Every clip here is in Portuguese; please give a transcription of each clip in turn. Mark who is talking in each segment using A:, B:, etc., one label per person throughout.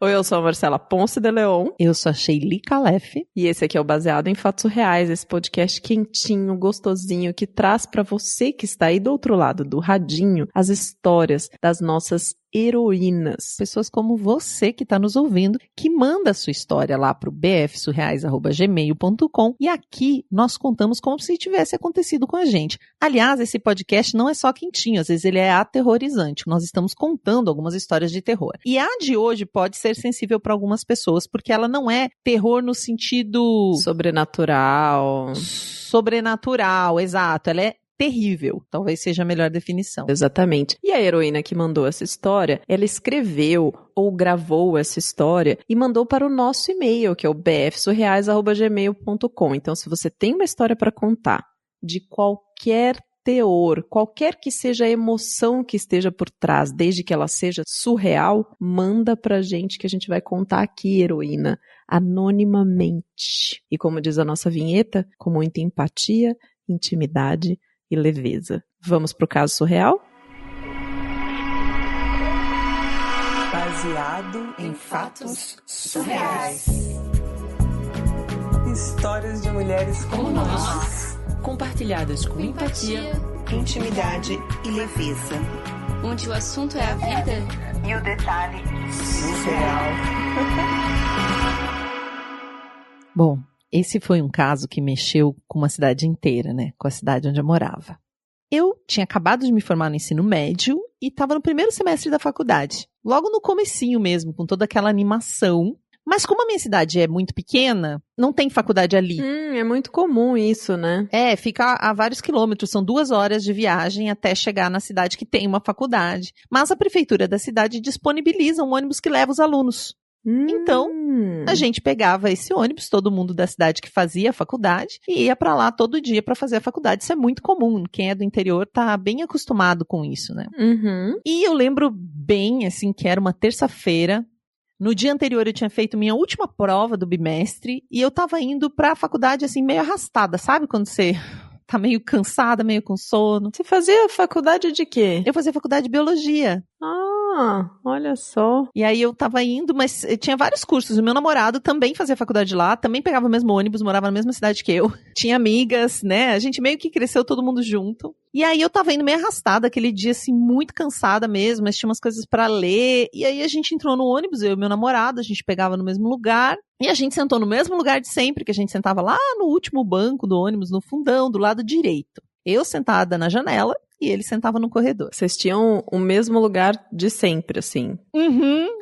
A: Oi, eu sou a Marcela Ponce de Leon.
B: Eu sou a Sheili Calef.
A: E esse aqui é o Baseado em Fatos Reais, esse podcast quentinho, gostosinho, que traz pra você que está aí do outro lado do radinho as histórias das nossas heroínas.
B: Pessoas como você que está nos ouvindo, que manda a sua história lá pro bfsurreais@gmail.com e aqui nós contamos como se tivesse acontecido com a gente. Aliás, esse podcast não é só quentinho, às vezes ele é aterrorizante. Nós estamos contando algumas histórias de terror. E a de hoje pode ser sensível para algumas pessoas, porque ela não é terror no sentido... Sobrenatural, exato. Ela é terrível, talvez seja a melhor definição.
A: Exatamente. E a heroína que mandou essa história, ela escreveu ou gravou essa história e mandou para o nosso e-mail, que é o bfsurreais@gmail.com. Então, se você tem uma história para contar de qualquer teor, qualquer que seja a emoção que esteja por trás, desde que ela seja surreal, manda pra gente que a gente vai contar aqui, heroína, anonimamente. E como diz a nossa vinheta, com muita empatia, intimidade e leveza. Vamos pro caso surreal?
C: Baseado em fatos surreais. Histórias de mulheres como nós,
D: compartilhadas com empatia,
C: intimidade e leveza.
D: onde o assunto é a vida
C: E o detalhe surreal.
B: Bom, esse foi um caso que mexeu com uma cidade inteira, né? Com a cidade onde eu morava. Eu tinha acabado de me formar no ensino médio e estava no primeiro semestre da faculdade. Logo no comecinho mesmo, com toda aquela animação. Mas como a minha cidade é muito pequena, não tem faculdade ali.
A: É muito comum isso, né?
B: É, fica a vários quilômetros, são 2 horas de viagem até chegar na cidade que tem uma faculdade. Mas a prefeitura da cidade disponibiliza um ônibus que leva os alunos. Então, a gente pegava esse ônibus, todo mundo da cidade que fazia a faculdade, e ia pra lá todo dia pra fazer a faculdade. Isso é muito comum. Quem é do interior tá bem acostumado com isso, né? E eu lembro bem, assim, que era uma terça-feira. No dia anterior eu tinha feito minha última prova do bimestre e eu tava indo pra faculdade, assim, meio arrastada. Sabe quando você tá meio cansada, meio com sono?
A: Você fazia faculdade de quê?
B: Eu fazia faculdade de biologia.
A: Ah, olha só.
B: E aí eu tava indo, mas tinha vários cursos. O meu namorado também fazia faculdade lá, também pegava o mesmo ônibus, morava na mesma cidade que eu. Tinha amigas, né? A gente meio que cresceu todo mundo junto. E aí eu tava indo meio arrastada aquele dia, assim, muito cansada mesmo, mas tinha umas coisas pra ler. E aí a gente entrou no ônibus, eu e meu namorado, a gente pegava no mesmo lugar. E a gente sentou no mesmo lugar de sempre, que a gente sentava lá no último banco do ônibus, no fundão, do lado direito. Eu sentada na janela e ele sentava no corredor.
A: Vocês tinham o mesmo lugar de sempre, assim?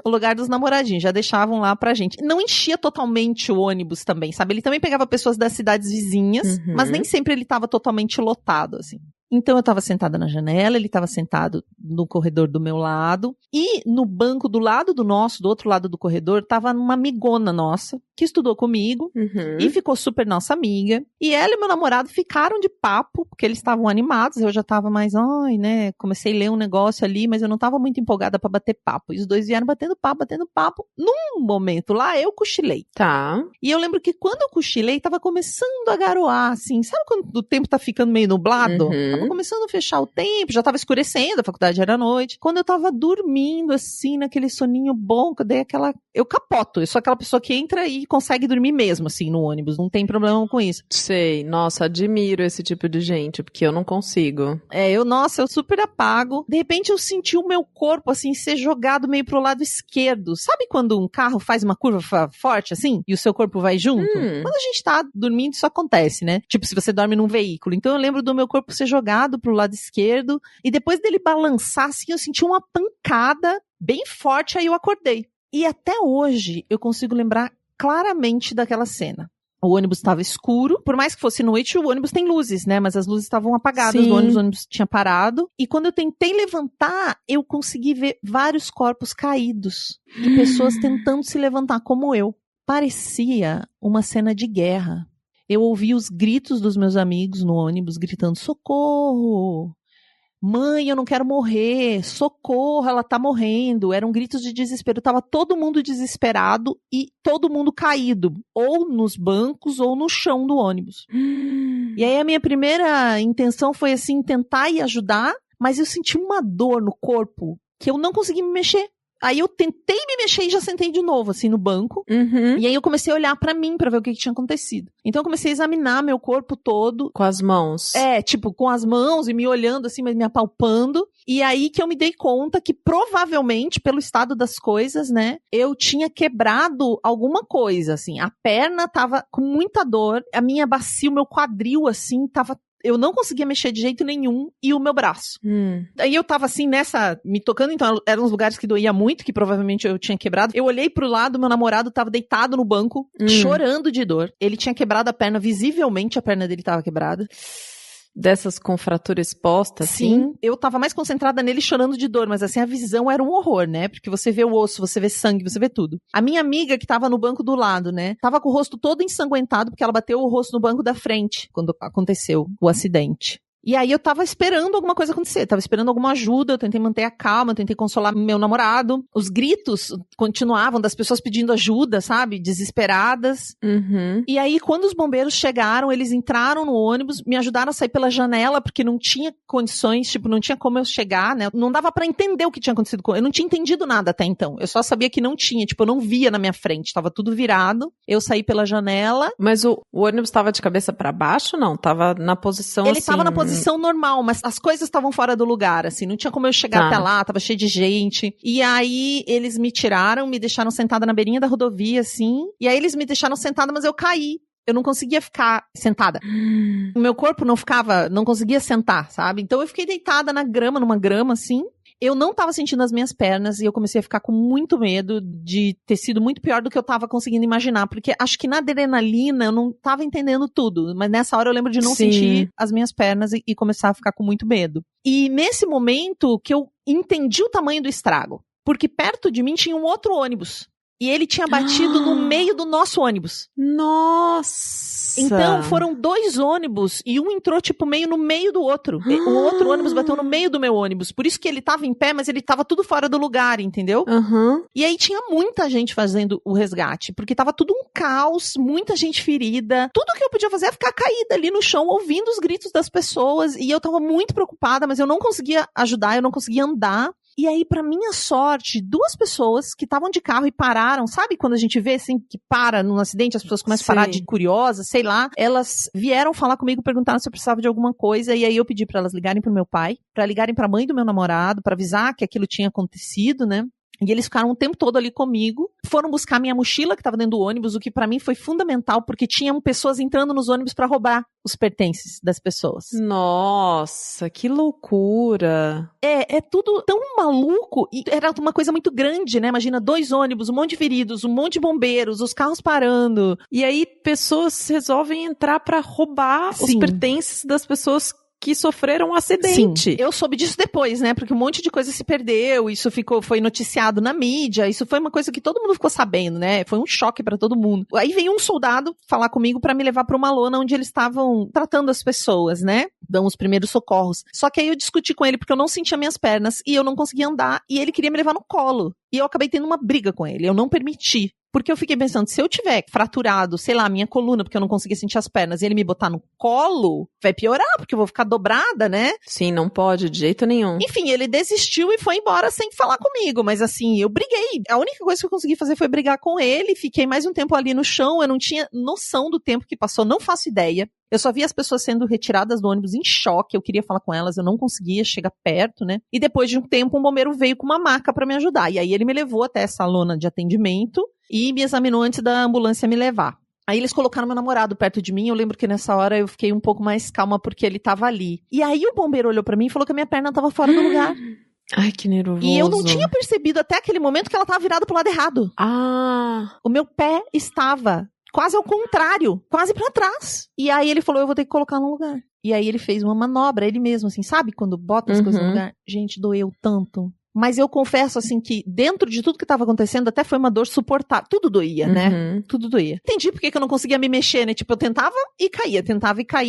B: O lugar dos namoradinhos, já deixavam lá pra gente. Não enchia totalmente o ônibus também, sabe? Ele também pegava pessoas das cidades vizinhas, mas nem sempre ele tava totalmente lotado, assim. Então eu tava sentada na janela, ele tava sentado no corredor do meu lado, e no banco do lado do nosso, do outro lado do corredor, tava uma amigona nossa, que estudou comigo, e ficou super nossa amiga. E ela e meu namorado ficaram de papo, porque eles estavam animados, eu já tava mais, né, comecei a ler um negócio ali, mas eu não tava muito empolgada pra bater papo. E os dois vieram batendo papo. Num momento lá, eu cochilei.
A: Tá.
B: E eu lembro que quando eu cochilei, tava começando a garoar, assim, sabe quando o tempo tá ficando meio nublado? Tava começando a fechar o tempo, já tava escurecendo, a faculdade era à noite. Quando eu tava dormindo, assim, naquele soninho bom, que eu dei aquela... Eu capoto, eu sou aquela pessoa que entra e consegue dormir mesmo, assim, no ônibus, não tem problema com isso.
A: Sei, nossa, admiro esse tipo de gente, porque eu não consigo.
B: Eu super apago. De repente eu senti o meu corpo, assim, ser jogado meio pro lado esquerdo. Sabe quando um carro faz uma curva forte, assim, e o seu corpo vai junto? Quando a gente tá dormindo, isso acontece, né? Tipo, se você dorme num veículo. Então eu lembro do meu corpo ser jogado pro lado esquerdo, e depois dele balançar, assim, eu senti uma pancada bem forte, aí eu acordei. E até hoje eu consigo lembrar claramente daquela cena. O ônibus estava escuro, por mais que fosse noite, o ônibus tem luzes, né? Mas as luzes estavam apagadas, o ônibus tinha parado. E quando eu tentei levantar, eu consegui ver vários corpos caídos. E pessoas tentando se levantar como eu. Parecia uma cena de guerra. Eu ouvi os gritos dos meus amigos no ônibus, gritando, socorro! Mãe, eu não quero morrer, socorro, ela tá morrendo. Eram gritos de desespero, tava todo mundo desesperado e todo mundo caído, ou nos bancos ou no chão do ônibus. E aí a minha primeira intenção foi assim, tentar ir ajudar, mas eu senti uma dor no corpo que eu não consegui me mexer. Aí eu tentei me mexer e já sentei de novo, assim, no banco.
A: Uhum.
B: E aí eu comecei a olhar pra mim, pra ver o que tinha acontecido. Então eu comecei a examinar meu corpo todo.
A: Com as mãos.
B: Tipo, com as mãos e me olhando assim, mas me apalpando. E aí que eu me dei conta que provavelmente, pelo estado das coisas, né, eu tinha quebrado alguma coisa, assim. A perna tava com muita dor, a minha bacia, o meu quadril, assim, tava... Eu não conseguia mexer de jeito nenhum, e o meu braço. Aí eu tava assim, me tocando, então eram uns lugares que doía muito, que provavelmente eu tinha quebrado. Eu olhei pro lado, meu namorado tava deitado no banco, chorando de dor. Ele tinha quebrado a perna, visivelmente a perna dele tava quebrada.
A: Dessas com fratura exposta, assim?
B: Sim, eu tava mais concentrada nele chorando de dor, mas assim, a visão era um horror, né? Porque você vê o osso, você vê sangue, você vê tudo. A minha amiga que tava no banco do lado, né? Tava com o rosto todo ensanguentado, porque ela bateu o rosto no banco da frente, quando aconteceu o acidente. E aí eu tava esperando alguma coisa acontecer, tava esperando alguma ajuda, eu tentei manter a calma, eu tentei consolar meu namorado. Os gritos continuavam das pessoas pedindo ajuda, sabe? Desesperadas. E aí, quando os bombeiros chegaram, eles entraram no ônibus, me ajudaram a sair pela janela, porque não tinha condições, tipo, não tinha como eu chegar, né? Não dava pra entender o que tinha acontecido com eu. Eu não tinha entendido nada até então. Eu só sabia que não tinha, tipo, eu não via na minha frente, tava tudo virado. Eu saí pela janela.
A: Mas o ônibus tava de cabeça pra baixo, não? Tava na posição
B: Ele
A: assim...
B: tava na posição normal, mas as coisas estavam fora do lugar, assim, não tinha como eu chegar até lá, tava cheio de gente. E aí, eles me tiraram, me deixaram sentada na beirinha da rodovia, assim, e aí eles me deixaram sentada, mas eu caí. Eu não conseguia ficar sentada. O meu corpo não conseguia sentar, sabe? Então eu fiquei deitada na grama, numa grama, assim. Eu não tava sentindo as minhas pernas e eu comecei a ficar com muito medo de ter sido muito pior do que eu tava conseguindo imaginar, porque acho que na adrenalina eu não tava entendendo tudo, mas nessa hora eu lembro de não sentir as minhas pernas e começar a ficar com muito medo. E nesse momento que eu entendi o tamanho do estrago, porque perto de mim tinha um outro ônibus. E ele tinha batido no meio do nosso ônibus.
A: Nossa!
B: Então, foram 2 ônibus e um entrou, tipo, meio no meio do outro. O outro ônibus bateu no meio do meu ônibus. Por isso que ele tava em pé, mas ele tava tudo fora do lugar, entendeu? E aí tinha muita gente fazendo o resgate, porque tava tudo um caos, muita gente ferida. Tudo que eu podia fazer é ficar caída ali no chão, ouvindo os gritos das pessoas. E eu tava muito preocupada, mas eu não conseguia ajudar, eu não conseguia andar. E aí, pra minha sorte, 2 pessoas que estavam de carro e pararam, sabe quando a gente vê, assim, que para num acidente, as pessoas começam a parar de curiosas, sei lá, elas vieram falar comigo, perguntaram se eu precisava de alguma coisa, e aí eu pedi pra elas ligarem pro meu pai, pra ligarem pra mãe do meu namorado, pra avisar que aquilo tinha acontecido, né? E eles ficaram o tempo todo ali comigo, foram buscar minha mochila que tava dentro do ônibus, o que pra mim foi fundamental, porque tinham pessoas entrando nos ônibus pra roubar os pertences das pessoas.
A: Nossa, que loucura!
B: É tudo tão maluco, e era uma coisa muito grande, né? Imagina 2 ônibus, um monte de feridos, um monte de bombeiros, os carros parando.
A: E aí pessoas resolvem entrar pra roubar os pertences das pessoas que sofreram um acidente.
B: Sim, eu soube disso depois, né? Porque um monte de coisa se perdeu, isso foi noticiado na mídia, isso foi uma coisa que todo mundo ficou sabendo, né? Foi um choque pra todo mundo. Aí veio um soldado falar comigo pra me levar pra uma lona onde eles estavam tratando as pessoas, né? Dão os primeiros socorros. Só que aí eu discuti com ele porque eu não sentia minhas pernas e eu não conseguia andar e ele queria me levar no colo. E eu acabei tendo uma briga com ele, eu não permiti. Porque eu fiquei pensando, se eu tiver fraturado, sei lá, minha coluna, porque eu não conseguia sentir as pernas, e ele me botar no colo, vai piorar, porque eu vou ficar dobrada, né?
A: Sim, não pode, de jeito nenhum.
B: Enfim, ele desistiu e foi embora sem falar comigo, mas assim, eu briguei. A única coisa que eu consegui fazer foi brigar com ele, fiquei mais um tempo ali no chão, eu não tinha noção do tempo que passou, não faço ideia. Eu só vi as pessoas sendo retiradas do ônibus em choque, eu queria falar com elas, eu não conseguia chegar perto, né? E depois de um tempo, um bombeiro veio com uma maca pra me ajudar. E aí ele me levou até essa lona de atendimento e me examinou antes da ambulância me levar. Aí eles colocaram meu namorado perto de mim, eu lembro que nessa hora eu fiquei um pouco mais calma porque ele tava ali. E aí o bombeiro olhou pra mim e falou que a minha perna tava fora do lugar.
A: Ai, que nervoso.
B: E eu não tinha percebido até aquele momento que ela tava virada pro lado errado. O meu pé estava quase ao contrário, quase pra trás. E aí ele falou, eu vou ter que colocar no lugar. E aí ele fez uma manobra, ele mesmo, assim, sabe? Quando bota as coisas no lugar. Gente, doeu tanto. Mas eu confesso, assim, que dentro de tudo que estava acontecendo, até foi uma dor suportável. Tudo doía, né? Tudo doía. Entendi porque que eu não conseguia me mexer, né? Tipo, eu tentava e caía,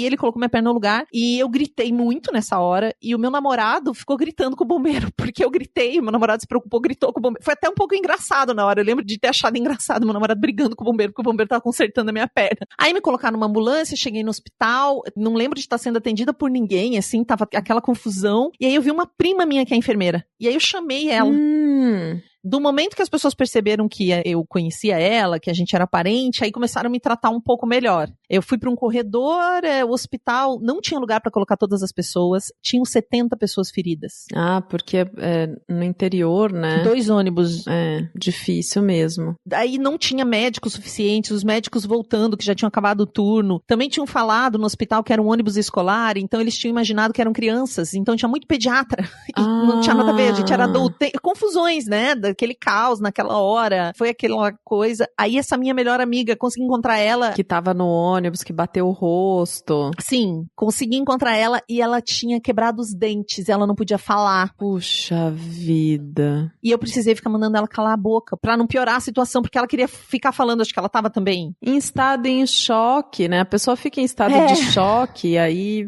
B: ele colocou minha perna no lugar. E eu gritei muito nessa hora. E o meu namorado ficou gritando com o bombeiro, porque eu gritei, meu namorado se preocupou, gritou com o bombeiro. Foi até um pouco engraçado na hora. Eu lembro de ter achado engraçado meu namorado brigando com o bombeiro, porque o bombeiro tava consertando a minha perna. Aí me colocaram numa ambulância, cheguei no hospital, não lembro de estar sendo atendida por ninguém, assim, tava aquela confusão. E aí eu vi uma prima minha que é enfermeira. E aí eu chamei ela. Do momento que as pessoas perceberam que eu conhecia ela, que a gente era parente, aí começaram a me tratar um pouco melhor. Eu fui para um corredor, o hospital não tinha lugar para colocar todas as pessoas, tinham 70 pessoas feridas.
A: Ah, porque no interior, né?
B: 2 ônibus.
A: É, difícil mesmo.
B: Aí não tinha médicos suficientes, os médicos voltando, que já tinham acabado o turno. Também tinham falado no hospital que era um ônibus escolar, então eles tinham imaginado que eram crianças, então tinha muito pediatra. E não tinha nada a ver, a gente era adulto. Confusões, né? Daquele caos naquela hora. Foi aquela coisa. Aí essa minha melhor amiga, consegui encontrar ela.
A: Que tava no ônibus, que bateu o rosto.
B: Sim, consegui encontrar ela e ela tinha quebrado os dentes, ela não podia falar.
A: Puxa vida.
B: E eu precisei ficar mandando ela calar a boca, pra não piorar a situação, porque ela queria ficar falando, acho que ela tava também.
A: Em estado em choque, né? A pessoa fica em estado de choque, e aí...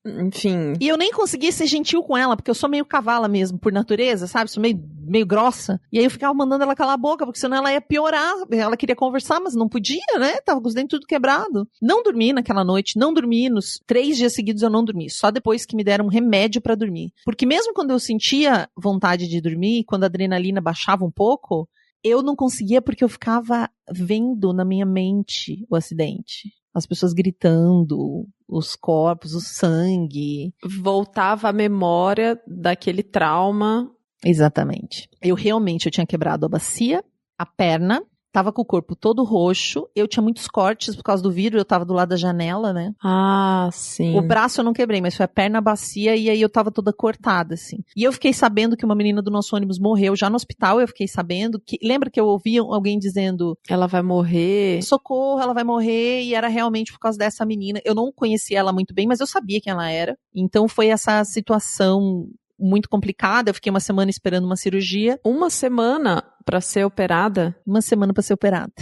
A: Enfim.
B: E eu nem consegui ser gentil com ela, porque eu sou meio cavala mesmo, por natureza, sabe? Sou meio grossa. E aí eu ficava mandando ela calar a boca, porque senão ela ia piorar. Ela queria conversar, mas não podia, né? Tava com os dentes tudo quebrado. Não dormi naquela noite, não dormi. Nos 3 dias seguidos eu não dormi. Só depois que me deram um remédio pra dormir. Porque mesmo quando eu sentia vontade de dormir, quando a adrenalina baixava um pouco, eu não conseguia porque eu ficava vendo na minha mente o acidente. As pessoas gritando, os corpos, o sangue.
A: Voltava a memória daquele trauma.
B: Exatamente. Eu tinha quebrado a bacia, a perna, tava com o corpo todo roxo, eu tinha muitos cortes por causa do vidro, eu tava do lado da janela, né?
A: Ah, sim.
B: O braço eu não quebrei, mas foi a perna, a bacia, e aí eu tava toda cortada, assim. E eu fiquei sabendo que uma menina do nosso ônibus morreu, já no hospital eu fiquei sabendo, lembra que eu ouvi alguém dizendo...
A: Ela vai morrer.
B: Socorro, ela vai morrer, e era realmente por causa dessa menina. Eu não conhecia ela muito bem, mas eu sabia quem ela era. Então foi essa situação... muito complicada, eu fiquei uma semana esperando uma cirurgia.
A: Uma semana pra ser operada?
B: Uma semana pra ser operada.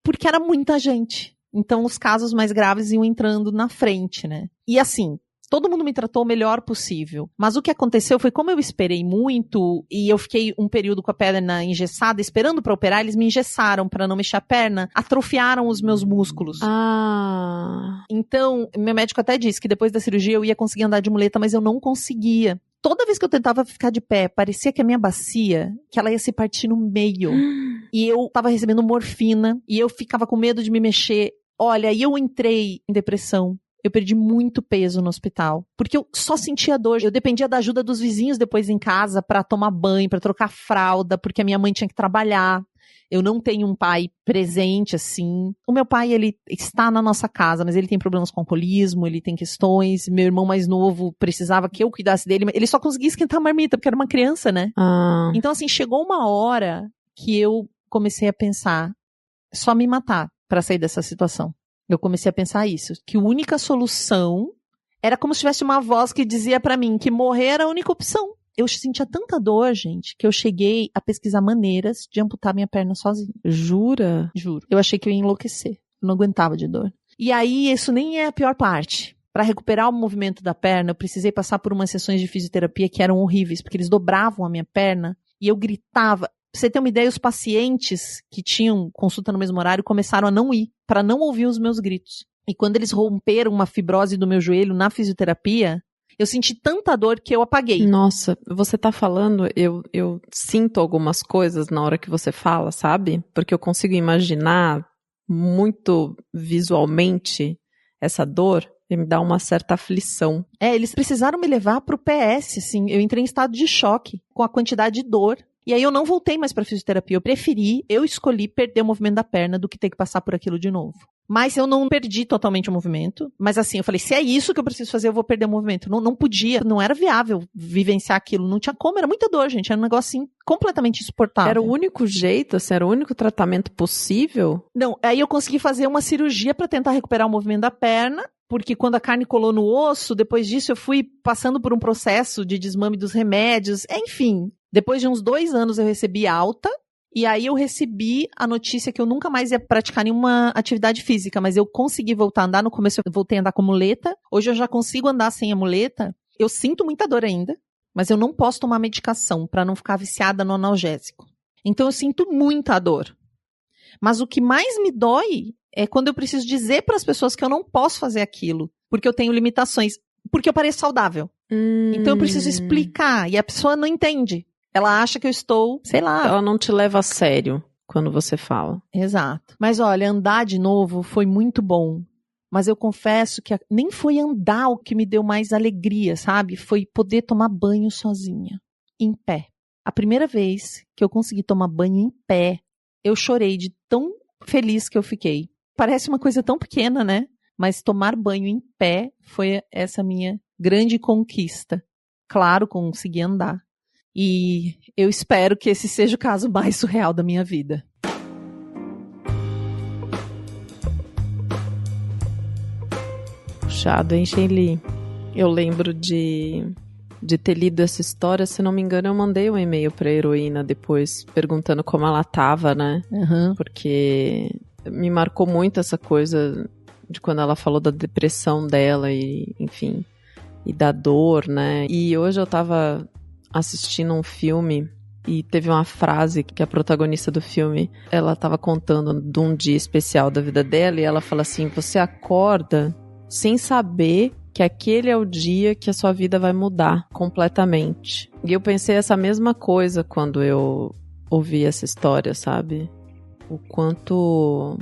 B: Porque era muita gente. Então os casos mais graves iam entrando na frente, né? E assim, todo mundo me tratou o melhor possível. Mas o que aconteceu foi, como eu esperei muito, e eu fiquei um período com a perna engessada, esperando pra operar, eles me engessaram pra não mexer a perna, atrofiaram os meus músculos.
A: Ah.
B: Então, meu médico até disse que depois da cirurgia eu ia conseguir andar de muleta, mas eu não conseguia. Toda vez que eu tentava ficar de pé, parecia que a minha bacia, que ela ia se partir no meio. E eu tava recebendo morfina, e eu ficava com medo de me mexer. Olha, aí eu entrei em depressão. Eu perdi muito peso no hospital, porque eu só sentia dor. Eu dependia da ajuda dos vizinhos depois em casa pra tomar banho, pra trocar fralda, porque a minha mãe tinha que trabalhar. Eu não tenho um pai presente, assim. O meu pai, ele está na nossa casa, mas ele tem problemas com alcoolismo, ele tem questões. Meu irmão mais novo precisava que eu cuidasse dele. Ele só conseguia esquentar a marmita, porque era uma criança, né?
A: Ah.
B: Então, assim, chegou uma hora que eu comecei a pensar, só me matar pra sair dessa situação. Eu comecei a pensar isso, que a única solução era como se tivesse uma voz que dizia pra mim que morrer era a única opção. Eu sentia tanta dor, gente, que eu cheguei a pesquisar maneiras de amputar minha perna sozinha.
A: Jura?
B: Juro. Eu achei que eu ia enlouquecer. Eu não aguentava de dor. E aí, isso nem é a pior parte. Para recuperar o movimento da perna, eu precisei passar por umas sessões de fisioterapia que eram horríveis, porque eles dobravam a minha perna e eu gritava. Pra você ter uma ideia, os pacientes que tinham consulta no mesmo horário começaram a não ir, para não ouvir os meus gritos. E quando eles romperam uma fibrose do meu joelho na fisioterapia, eu senti tanta dor que eu apaguei.
A: Nossa, você tá falando, eu sinto algumas coisas na hora que você fala, sabe? Porque eu consigo imaginar muito visualmente essa dor e me dá uma certa aflição.
B: Eles precisaram me levar pro PS, assim. Eu entrei em estado de choque com a quantidade de dor. E aí eu não voltei mais pra fisioterapia. Eu escolhi perder o movimento da perna do que ter que passar por aquilo de novo. Mas eu não perdi totalmente o movimento. Mas assim, eu falei, se é isso que eu preciso fazer, eu vou perder o movimento. Não podia, não era viável vivenciar aquilo. Não tinha como, era muita dor, gente. Era um negócio assim, completamente insuportável.
A: Era o único jeito, assim, era o único tratamento possível?
B: Não, aí eu consegui fazer uma cirurgia pra tentar recuperar o movimento da perna. Porque quando a carne colou no osso, depois disso eu fui passando por um processo de desmame dos remédios. Enfim, depois de uns 2 anos eu recebi alta. E aí eu recebi a notícia que eu nunca mais ia praticar nenhuma atividade física, mas eu consegui voltar a andar. No começo eu voltei a andar com muleta. Hoje eu já consigo andar sem a muleta. Eu sinto muita dor ainda, mas eu não posso tomar medicação para não ficar viciada no analgésico. Então eu sinto muita dor. Mas o que mais me dói é quando eu preciso dizer para as pessoas que eu não posso fazer aquilo, porque eu tenho limitações, porque eu pareço saudável. Então eu preciso explicar, e a pessoa não entende. Ela acha que eu estou, sei lá.
A: Ela não te leva a sério quando você fala.
B: Exato. Mas olha, andar de novo foi muito bom. Mas eu confesso que nem foi andar o que me deu mais alegria, sabe? Foi poder tomar banho sozinha, em pé. A primeira vez que eu consegui tomar banho em pé, eu chorei de tão feliz que eu fiquei. Parece uma coisa tão pequena, né? Mas tomar banho em pé foi essa minha grande conquista. Claro, consegui andar. E eu espero que esse seja o caso mais surreal da minha vida.
A: Puxado, hein, Sheili? Eu lembro de ter lido essa história. Se não me engano, eu mandei um e-mail pra heroína depois, perguntando como ela tava, né?
B: Uhum.
A: Porque me marcou muito essa coisa de quando ela falou da depressão dela e, enfim, e da dor, né? E hoje eu tava assistindo um filme e teve uma frase que a protagonista do filme, ela tava contando de um dia especial da vida dela e ela fala assim, você acorda sem saber que aquele é o dia que a sua vida vai mudar completamente. E eu pensei essa mesma coisa quando eu ouvi essa história, sabe? O quanto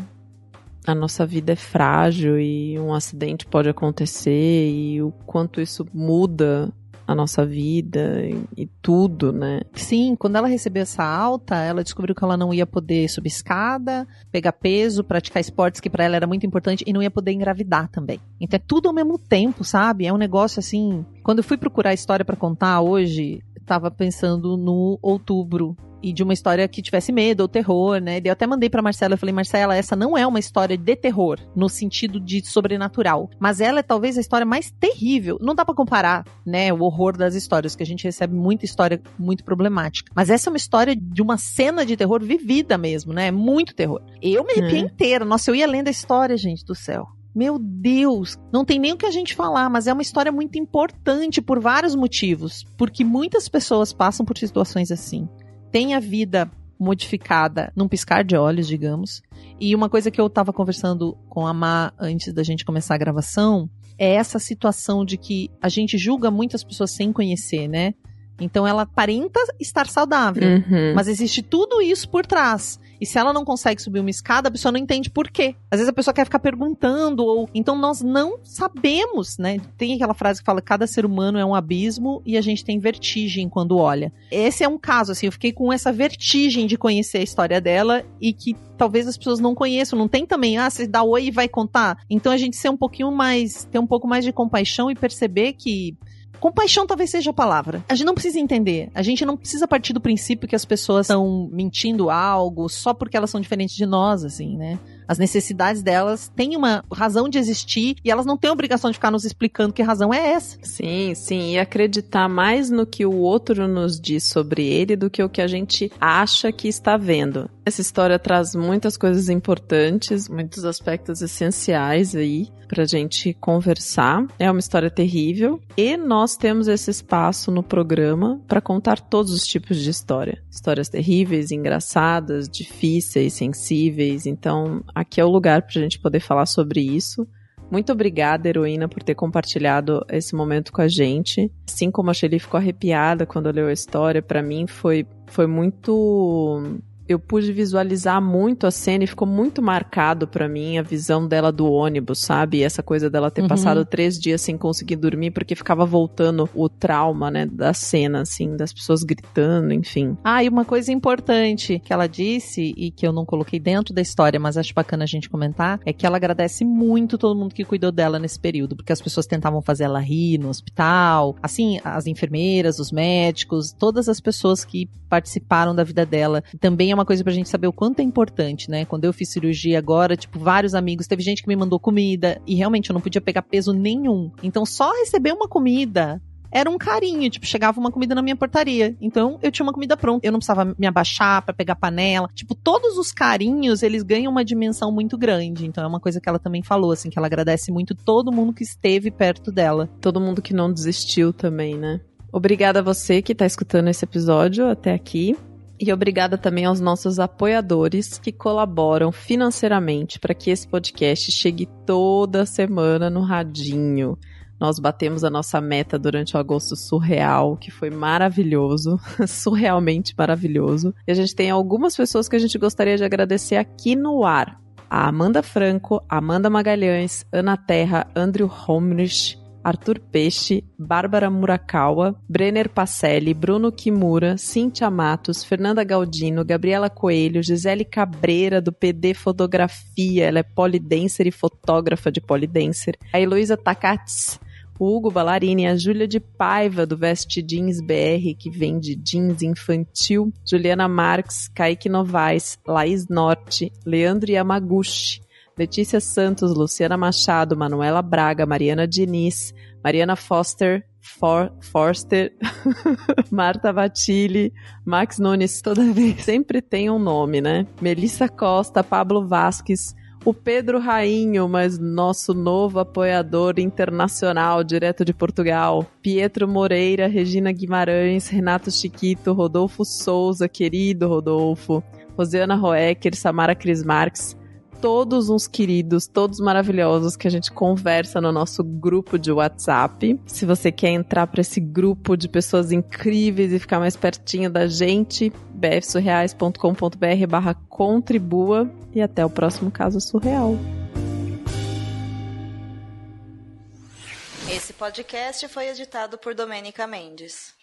A: a nossa vida é frágil e um acidente pode acontecer e o quanto isso muda a nossa vida e tudo, né?
B: Sim, quando ela recebeu essa alta, ela descobriu que ela não ia poder subir escada, pegar peso, praticar esportes que pra ela era muito importante e não ia poder engravidar também. Então é tudo ao mesmo tempo, sabe? É um negócio assim... Quando eu fui procurar a história pra contar hoje, tava pensando no outubro e de uma história que tivesse medo ou terror, né? Eu até mandei pra Marcela, eu falei, Marcela, essa não é uma história de terror, no sentido de sobrenatural, mas ela é talvez a história mais terrível. Não dá pra comparar, né, o horror das histórias, que a gente recebe muita história muito problemática. Mas essa é uma história de uma cena de terror vivida mesmo, né? Muito terror. Eu me arrepiei inteira. Nossa, eu ia lendo a história, gente do céu. Meu Deus, não tem nem o que a gente falar, mas é uma história muito importante por vários motivos, porque muitas pessoas passam por situações assim. Tem a vida modificada num piscar de olhos, digamos. E uma coisa que eu tava conversando com a Má antes da gente começar a gravação é essa situação de que a gente julga muitas pessoas sem conhecer, né? Então ela aparenta estar saudável, mas existe tudo isso por trás. E se ela não consegue subir uma escada, a pessoa não entende por quê. Às vezes a pessoa quer ficar perguntando, ou então nós não sabemos, né? Tem aquela frase que fala, cada ser humano é um abismo e a gente tem vertigem quando olha. Esse é um caso, assim, eu fiquei com essa vertigem de conhecer a história dela e que talvez as pessoas não conheçam, não tem também, você dá oi e vai contar. Então a gente ser um pouquinho mais, ter um pouco mais de compaixão e perceber que compaixão talvez seja a palavra. A gente não precisa entender. A gente não precisa partir do princípio que as pessoas estão mentindo algo só porque elas são diferentes de nós, assim, né? As necessidades delas têm uma razão de existir e elas não têm a obrigação de ficar nos explicando que razão é essa.
A: Sim, sim. E acreditar mais no que o outro nos diz sobre ele do que o que a gente acha que está vendo. Essa história traz muitas coisas importantes, muitos aspectos essenciais aí pra gente conversar. É uma história terrível e nós temos esse espaço no programa para contar todos os tipos de história. Histórias terríveis, engraçadas, difíceis, sensíveis. Então, aqui é o lugar pra gente poder falar sobre isso. Muito obrigada, heroína, por ter compartilhado esse momento com a gente. Assim como a Sheili ficou arrepiada quando leu a história, pra mim foi muito... Eu pude visualizar muito a cena e ficou muito marcado pra mim a visão dela do ônibus, sabe? E essa coisa dela ter passado 3 dias sem conseguir dormir porque ficava voltando o trauma, né, da cena, assim, das pessoas gritando, enfim.
B: E uma coisa importante que ela disse e que eu não coloquei dentro da história, mas acho bacana a gente comentar, é que ela agradece muito todo mundo que cuidou dela nesse período, porque as pessoas tentavam fazer ela rir no hospital, assim, as enfermeiras, os médicos, todas as pessoas que participaram da vida dela. Também é uma coisa pra gente saber o quanto é importante, né? Quando eu fiz cirurgia agora, tipo, vários amigos, teve gente que me mandou comida e realmente eu não podia pegar peso nenhum. Então só receber uma comida era um carinho, tipo, chegava uma comida na minha portaria. Então eu tinha uma comida pronta, eu não precisava me abaixar pra pegar panela. Tipo, todos os carinhos, eles ganham uma dimensão muito grande. Então é uma coisa que ela também falou, assim, que ela agradece muito todo mundo que esteve perto dela.
A: Todo mundo que não desistiu também, né? Obrigada a você que tá escutando esse episódio até aqui. E obrigada também aos nossos apoiadores que colaboram financeiramente para que esse podcast chegue toda semana no radinho. Nós batemos a nossa meta durante o agosto surreal, que foi maravilhoso, surrealmente maravilhoso. E a gente tem algumas pessoas que a gente gostaria de agradecer aqui no ar. A Amanda Franco, Amanda Magalhães, Ana Terra, Andrew Homrich, Arthur Peixe, Bárbara Murakawa, Brenner Pacelli, Bruno Kimura, Cíntia Matos, Fernanda Galdino, Gabriela Coelho, Gisele Cabreira, do PD Fotografia, ela é polidancer e fotógrafa de polidancer, a Heloísa Takats, o Hugo Ballarini, a Júlia de Paiva, do Veste Jeans BR, que vende jeans infantil, Juliana Marques, Kaique Novaes, Laís Norte, Leandro Yamaguchi, Letícia Santos, Luciana Machado, Manuela Braga, Mariana Diniz, Mariana Forster, Marta Vatilli, Max Nunes, toda vez sempre tem um nome, né? Melissa Costa, Pablo Vasques, o Pedro Rainho, mas nosso novo apoiador internacional, direto de Portugal, Pietro Moreira, Regina Guimarães, Renato Chiquito, Rodolfo Souza, querido Rodolfo, Rosiana Roecker, Samara Cris Marques, todos uns queridos, todos maravilhosos que a gente conversa no nosso grupo de WhatsApp. Se você quer entrar para esse grupo de pessoas incríveis e ficar mais pertinho da gente, bfsurreais.com.br/contribua e até o próximo Caso Surreal.
E: Esse podcast foi editado por Domênica Mendes.